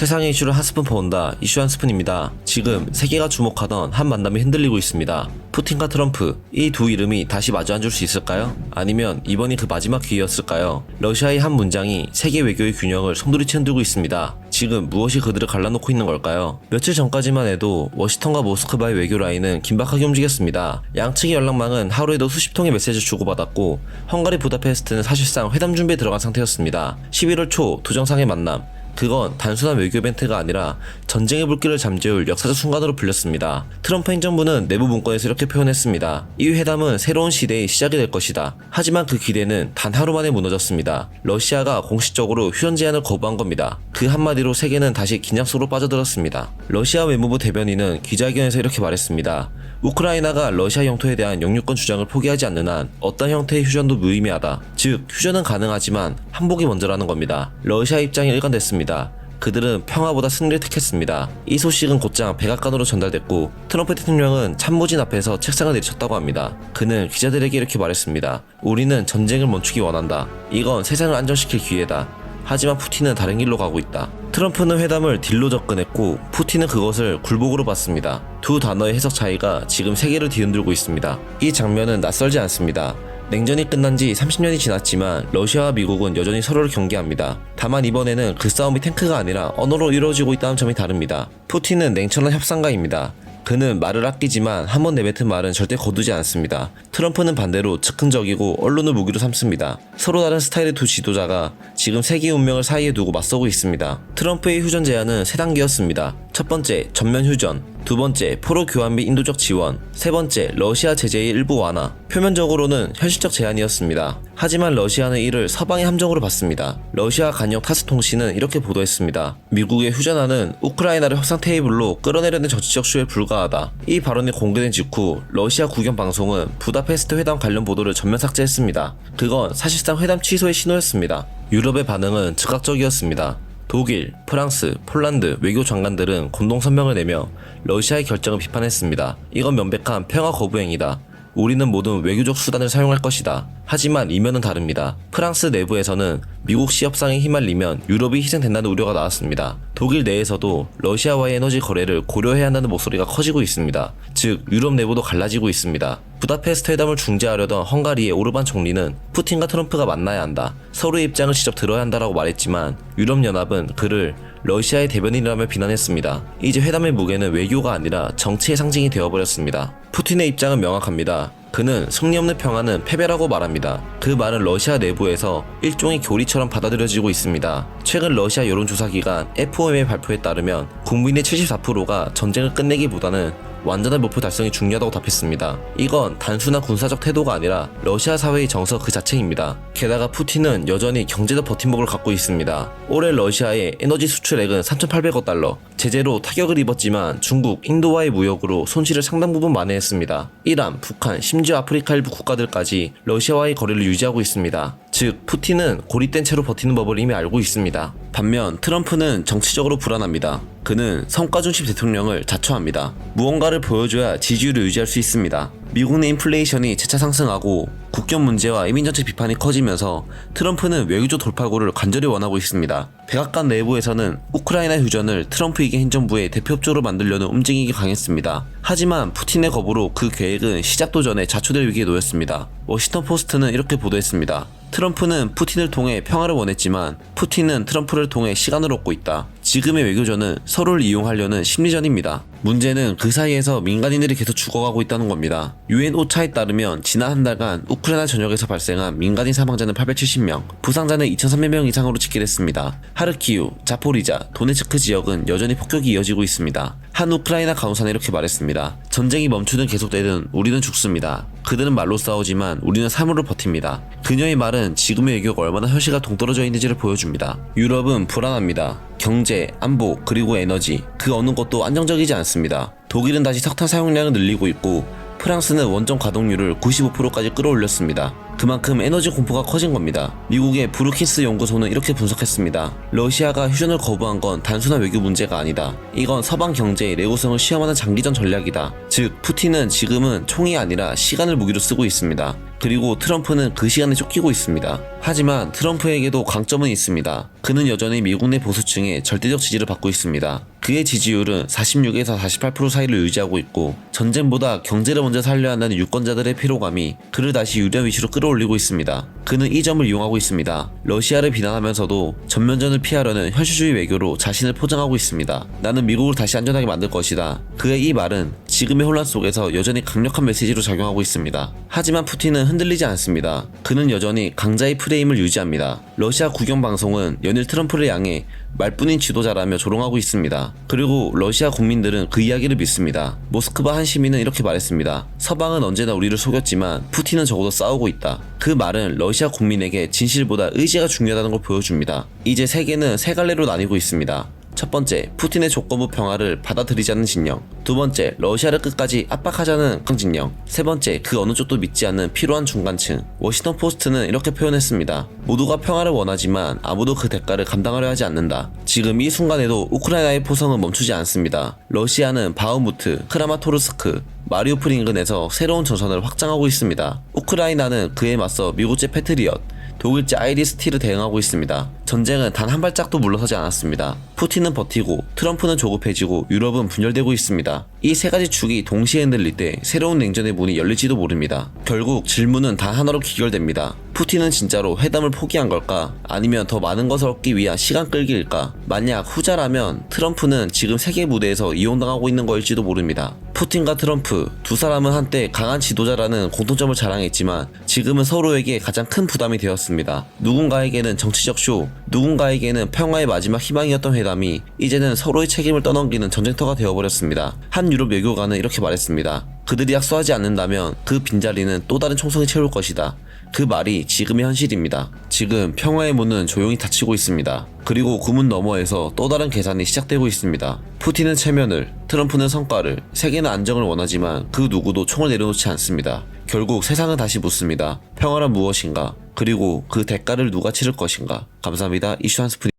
세상의 이슈를 한 스푼 퍼온다. 이슈 한 스푼입니다. 지금 세계가 주목하던 한 만남이 흔들리고 있습니다. 푸틴과 트럼프, 이 두 이름이 다시 마주 앉을 수 있을까요? 아니면 이번이 그 마지막 기회였을까요? 러시아의 한 문장이 세계 외교의 균형을 송두리째 흔들고 있습니다. 지금 무엇이 그들을 갈라놓고 있는 걸까요? 며칠 전까지만 해도 워싱턴과 모스크바의 외교 라인은 긴박하게 움직였습니다. 양측의 연락망은 하루에도 수십 통의 메시지를 주고받았고 헝가리 부다페스트는 사실상 회담 준비에 들어간 상태였습니다. 11월 초 두 정상의 만남, 그건 단순한 외교 이벤트가 아니라 전쟁의 불길을 잠재울 역사적 순간으로 불렸습니다. 트럼프 행정부는 내부 문건에서 이렇게 표현했습니다. 이 회담은 새로운 시대의 시작이 될 것이다. 하지만 그 기대는 단 하루 만에 무너졌습니다. 러시아가 공식적으로 휴전 제안을 거부한 겁니다. 그 한마디로 세계는 다시 긴장 속으로 빠져들었습니다. 러시아 외무부 대변인은 기자회견에서 이렇게 말했습니다. 우크라이나가 러시아 영토에 대한 영유권 주장을 포기하지 않는 한 어떤 형태의 휴전도 무의미하다. 즉, 휴전은 가능하지만 항복이 먼저라는 겁니다. 러시아 입장이 일관됐습니다. 그들은 평화보다 승리를 택했습니다. 이 소식은 곧장 백악관으로 전달됐고 트럼프 대통령은 참모진 앞에서 책상을 내리쳤다고 합니다. 그는 기자들에게 이렇게 말했습니다. 우리는 전쟁을 멈추기 원한다. 이건 세상을 안정시킬 기회다. 하지만 푸틴은 다른 길로 가고 있다. 트럼프는 회담을 딜로 접근했고 푸틴은 그것을 굴복으로 봤습니다. 두 단어의 해석 차이가 지금 세계를 뒤흔들고 있습니다. 이 장면은 낯설지 않습니다. 냉전이 끝난 지 30년이 지났지만 러시아와 미국은 여전히 서로를 경계합니다. 다만 이번에는 그 싸움이 탱크가 아니라 언어로 이루어지고 있다는 점이 다릅니다. 푸틴은 냉철한 협상가입니다. 그는 말을 아끼지만 한번 내뱉은 말은 절대 거두지 않습니다. 트럼프는 반대로 즉흥적이고 언론을 무기로 삼습니다. 서로 다른 스타일의 두 지도자가 지금 세계 운명을 사이에 두고 맞서고 있습니다. 트럼프의 휴전 제안은 세 단계였습니다. 첫 번째, 전면 휴전. 두 번째, 포로 교환 및 인도적 지원. 세 번째, 러시아 제재의 일부 완화. 표면적으로는 현실적 제안이었습니다. 하지만 러시아는 이를 서방의 함정으로 봤습니다. 러시아 간영 타스 통신은 이렇게 보도했습니다. 미국의 휴전안은 우크라이나를 협상 테이블로 끌어내려는 정치적 쇼에 불과하다. 이 발언이 공개된 직후 러시아 국영 방송은 부다페스트 회담 관련 보도를 전면 삭제했습니다. 그건 사실상 회담 취소의 신호였습니다. 유럽의 반응은 즉각적이었습니다. 독일, 프랑스, 폴란드 외교 장관들은 공동 성명을 내며 러시아의 결정을 비판했습니다. 이건 명백한 평화 거부 행위다. 우리는 모든 외교적 수단을 사용할 것이다. 하지만 이면은 다릅니다. 프랑스 내부에서는 미국시 협상에 휘말리면 유럽이 희생된다는 우려가 나왔습니다. 독일 내에서도 러시아와의 에너지 거래를 고려해야 한다는 목소리가 커지고 있습니다. 즉, 유럽 내부도 갈라지고 있습니다. 부다페스트 회담을 중재하려던 헝가리의 오르반 총리는 푸틴과 트럼프가 만나야 한다. 서로의 입장을 직접 들어야 한다라고 말했지만 유럽연합은 그를 러시아의 대변인이라며 비난했습니다. 이제 회담의 무게는 외교가 아니라 정치의 상징이 되어버렸습니다. 푸틴의 입장은 명확합니다. 그는 승리 없는 평화는 패배라고 말합니다. 그 말은 러시아 내부에서 일종의 교리처럼 받아들여지고 있습니다. 최근 러시아 여론조사기관 FOM의 발표에 따르면 국민의 74%가 전쟁을 끝내기보다는 완전한 목표 달성이 중요하다고 답했습니다. 이건 단순한 군사적 태도가 아니라 러시아 사회의 정서 그 자체입니다. 게다가 푸틴은 여전히 경제적 버팀목을 갖고 있습니다. 올해 러시아의 에너지 수출액은 3,800억 달러, 제재로 타격을 입었지만 중국, 인도와의 무역으로 손실을 상당 부분 만회했습니다. 이란, 북한, 심지어 아프리카 일부 국가들까지 러시아와의 거래를 유지하고 있습니다. 즉, 푸틴은 고립된 채로 버티는 법을 이미 알고 있습니다. 반면 트럼프는 정치적으로 불안합니다. 그는 성과 중심 대통령을 자처합니다. 무언가를 보여줘야 지지율을 유지할 수 있습니다. 미국 내 인플레이션이 재차 상승하고 국경 문제와 이민정책 비판이 커지면서 트럼프는 외교적 돌파구를 간절히 원하고 있습니다. 백악관 내부에서는 우크라이나 휴전을 트럼프 이기 행정부의 대표업적으로 만들려는 움직임이 강했습니다. 하지만 푸틴의 거부로 그 계획은 시작도 전에 자초될 위기에 놓였습니다. 워싱턴 포스트는 이렇게 보도했습니다. 트럼프는 푸틴을 통해 평화를 원했지만 푸틴은 트럼프를 통해 시간을 얻고 있다. 지금의 외교전은 서로를 이용하려는 심리전입니다. 문제는 그 사이에서 민간인들이 계속 죽어가고 있다는 겁니다. UN 오차에 따르면 지난 한 달간 우크라이나 전역에서 발생한 민간인 사망자는 870명, 부상자는 2,300명 이상으로 집계됐습니다. 하르키우, 자포리자, 도네츠크 지역은 여전히 폭격이 이어지고 있습니다. 한 우크라이나 간호사는 이렇게 말했습니다. 전쟁이 멈추든 계속되든 우리는 죽습니다. 그들은 말로 싸우지만 우리는 삶으로 버팁니다. 그녀의 말은 지금의 외교가 얼마나 현실과 동떨어져 있는지를 보여줍니다. 유럽은 불안합니다. 경제, 안보, 그리고 에너지, 그 어느 것도 안정적이지 않습니다. 독일은 다시 석탄 사용량을 늘리고 있고 프랑스는 원전 가동률을 95%까지 끌어올렸습니다. 그만큼 에너지 공포가 커진 겁니다. 미국의 브루킨스 연구소는 이렇게 분석했습니다. 러시아가 휴전을 거부한 건 단순한 외교 문제가 아니다. 이건 서방 경제의 내구성을 시험하는 장기전 전략이다. 즉, 푸틴은 지금은 총이 아니라 시간을 무기로 쓰고 있습니다. 그리고 트럼프는 그 시간에 쫓기고 있습니다. 하지만 트럼프에게도 강점은 있습니다. 그는 여전히 미국 내 보수층의 절대적 지지를 받고 있습니다. 그의 지지율은 46에서 48% 사이를 유지하고 있고 전쟁보다 경제를 먼저 살려야 한다는 유권자들의 피로감이 그를 다시 유리한 위치로 끌어올리고 있습니다. 그는 이 점을 이용하고 있습니다. 러시아를 비난하면서도 전면전을 피하려는 현실주의 외교로 자신을 포장하고 있습니다. 나는 미국을 다시 안전하게 만들 것이다. 그의 이 말은 지금의 혼란 속에서 여전히 강력한 메시지로 작용하고 있습니다. 하지만 푸틴은 흔들리지 않습니다. 그는 여전히 강자의 프레임을 유지합니다. 러시아 국영방송은 연일 트럼프를 향해 말뿐인 지도자라며 조롱하고 있습니다. 그리고 러시아 국민들은 그 이야기를 믿습니다. 모스크바 한 시민은 이렇게 말했습니다. 서방은 언제나 우리를 속였지만 푸틴은 적어도 싸우고 있다. 그 말은 러시아 국민에게 진실보다 의지가 중요하다는 걸 보여줍니다. 이제 세계는 세 갈래로 나뉘고 있습니다. 첫 번째, 푸틴의 조건부 평화를 받아들이지 않는 진영. 두 번째, 러시아를 끝까지 압박하자는 진영. 세 번째, 그 어느 쪽도 믿지 않는 피로한 중간층. 워싱턴 포스트는 이렇게 표현했습니다. 모두가 평화를 원하지만 아무도 그 대가를 감당하려 하지 않는다. 지금 이 순간에도 우크라이나의 포성은 멈추지 않습니다. 러시아는 바흐무트, 크라마토르스크, 마리우폴 인근에서 새로운 전선을 확장하고 있습니다. 우크라이나는 그에 맞서 미국제 패트리엇, 독일제 아이리스티를 대응하고 있습니다. 전쟁은 단 한 발짝도 물러서지 않았습니다. 푸틴은 버티고 트럼프는 조급해지고 유럽은 분열되고 있습니다. 이 세 가지 축이 동시에 흔들릴 때 새로운 냉전의 문이 열릴지도 모릅니다. 결국 질문은 단 하나로 귀결됩니다. 푸틴은 진짜로 회담을 포기한 걸까? 아니면 더 많은 것을 얻기 위한 시간 끌기일까? 만약 후자라면 트럼프는 지금 세계 무대에서 이용당하고 있는 거일지도 모릅니다. 푸틴과 트럼프 두 사람은 한때 강한 지도자라는 공통점을 자랑했지만 지금은 서로에게 가장 큰 부담이 되었습니다. 누군가에게는 정치적 쇼, 누군가에게는 평화의 마지막 희망이었던 회담이 이제는 서로의 책임을 떠넘기는 전쟁터가 되어버렸습니다. 한 유럽 외교관은 이렇게 말했습니다. 그들이 약속하지 않는다면 그 빈자리는 또 다른 총성이 채울 것이다. 그 말이 지금의 현실입니다. 지금 평화의 문은 조용히 닫히고 있습니다. 그리고 그 문 너머에서 또 다른 계산이 시작되고 있습니다. 푸틴은 체면을, 트럼프는 성과를, 세계는 안정을 원하지만 그 누구도 총을 내려놓지 않습니다. 결국 세상은 다시 묻습니다. 평화란 무엇인가? 그리고 그 대가를 누가 치를 것인가? 감사합니다. 이슈 한 스푼